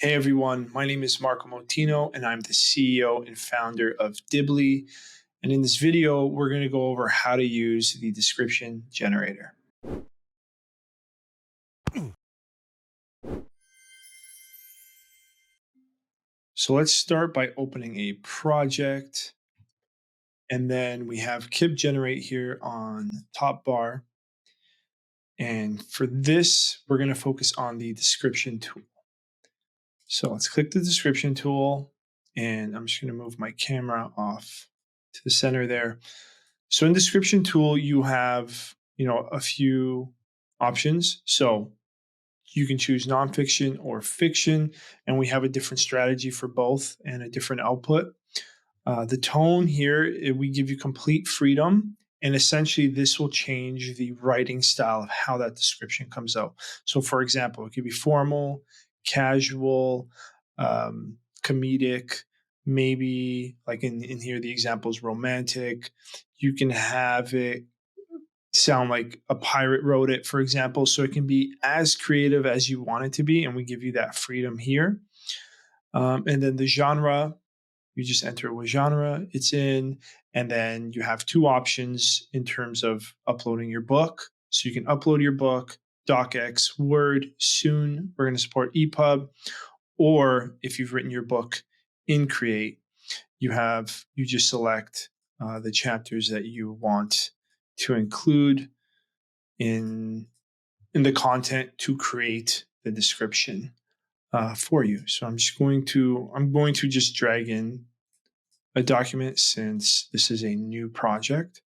Hey everyone, my name is Marco Motino and I'm the CEO and founder of Dibbly. And in this video, we're going to go over how to use the description generator. So let's start by opening a project. And then we have Kib generate here on top bar. And for this, we're going to focus on the description tool. So let's click the description tool and I'm just going to move my camera off to the center there. So in description tool, you have, a few options. So you can choose nonfiction or fiction, and we have a different strategy for both and a different output. The tone here, we give you complete freedom. And essentially, this will change the writing style of how that description comes out. So, for example, it could be formal, casual, comedic, maybe like in here, the example is romantic. You can have it sound like a pirate wrote it, for example. So it can be as creative as you want it to be. And we give you that freedom here. And then the genre, you just enter what genre it's in. And then you have two options in terms of uploading your book. So you can upload your book, DocX, Word. Soon we're going to support EPUB. Or if you've written your book in Create, you just select the chapters that you want to include in the content to create the description for you. So I'm going to just drag in a document since this is a new project.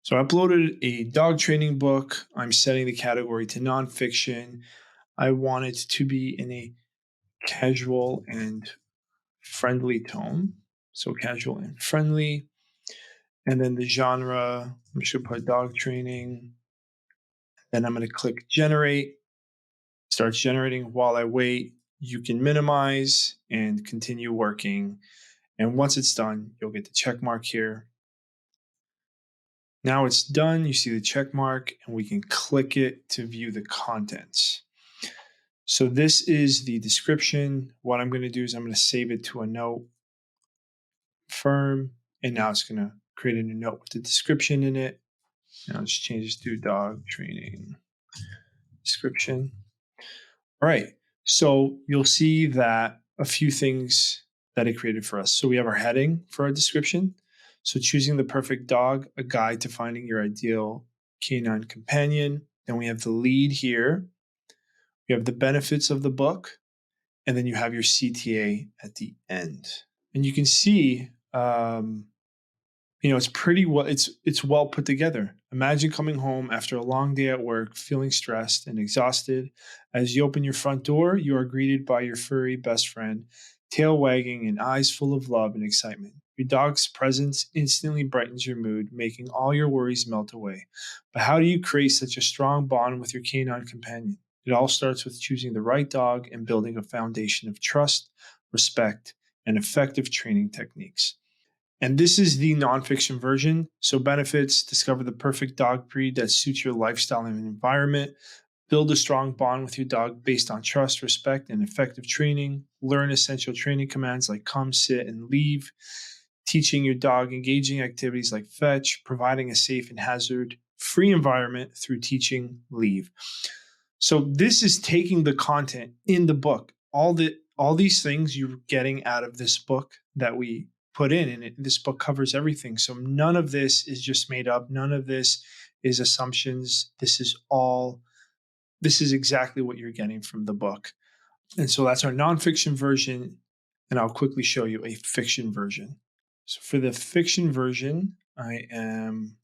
So I uploaded a dog training book. I'm setting the category to nonfiction. I want it to be in a casual and friendly tone. So casual and friendly. And then the genre, I'm just going to put dog training. Then I'm going to click generate. Starts generating. While I wait, you can minimize and continue working. And once it's done, you'll get the check mark here. Now it's done. You see the check mark, and we can click it to view the contents. So this is the description. What I'm going to do is I'm going to save it to a note, firm, and now it's going to create a new note with the description in it. Now let's change this to dog training description. All right. So you'll see that a few things that it created for us. So we have our heading for our description. So choosing the perfect dog, a guide to finding your ideal canine companion. Then we have the lead here. We have the benefits of the book. And then you have your CTA at the end. And you can see, it's pretty well, it's well put together. Imagine coming home after a long day at work, feeling stressed and exhausted. As you open your front door, you are greeted by your furry best friend, tail wagging and eyes full of love and excitement. Your dog's presence instantly brightens your mood, making all your worries melt away. But how do you create such a strong bond with your canine companion? It all starts with choosing the right dog and building a foundation of trust, respect, and effective training techniques. And this is the nonfiction version. So benefits: discover the perfect dog breed that suits your lifestyle and environment. Build a strong bond with your dog based on trust, respect, and effective training. Learn essential training commands like come, sit, and leave. Teaching your dog engaging activities like fetch. Providing a safe and hazard-free environment through teaching leave. So this is taking the content in the book. All these things you're getting out of this book that we put in, and this book covers everything. So none of this is just made up. None of this is assumptions. This is exactly what you're getting from the book. And so that's our nonfiction version. And I'll quickly show you a fiction version. So for the fiction version, I am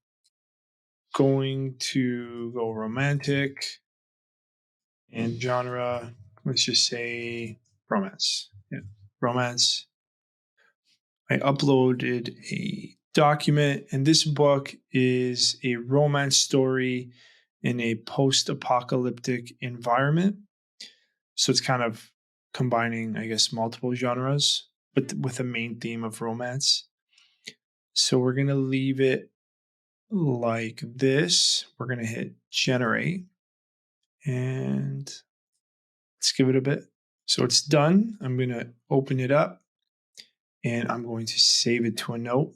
going to go romantic and genre. Let's just say romance. Yeah, romance. I uploaded a document, and this book is a romance story in a post-apocalyptic environment. So it's kind of combining, I guess, multiple genres, but with a main theme of romance. So we're going to leave it like this. We're going to hit generate, and let's give it a bit. So it's done. I'm going to open it up and I'm going to save it to a note.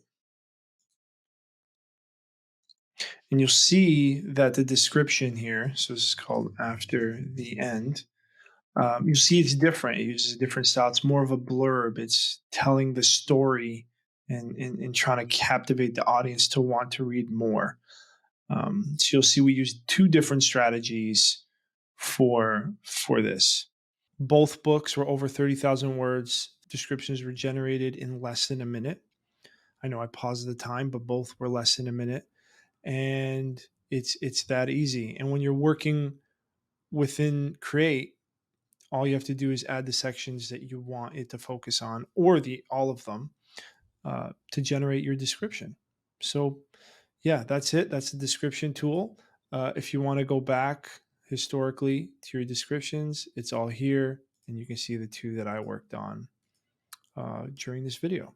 And you'll see that the description here, so this is called after the end, you'll see it's different. It uses a different style. It's more of a blurb. It's telling the story and trying to captivate the audience to want to read more. So you'll see we use two different strategies for this. Both books were over 30,000 words. Descriptions were generated in less than a minute. I know I paused the time, but both were less than a minute. And it's that easy. And when you're working within Create, all you have to do is add the sections that you want it to focus on, or the all of them, to generate your description. So, yeah, that's it. That's the description tool. If you want to go back historically to your descriptions, it's all here, and you can see the two that I worked on during this video.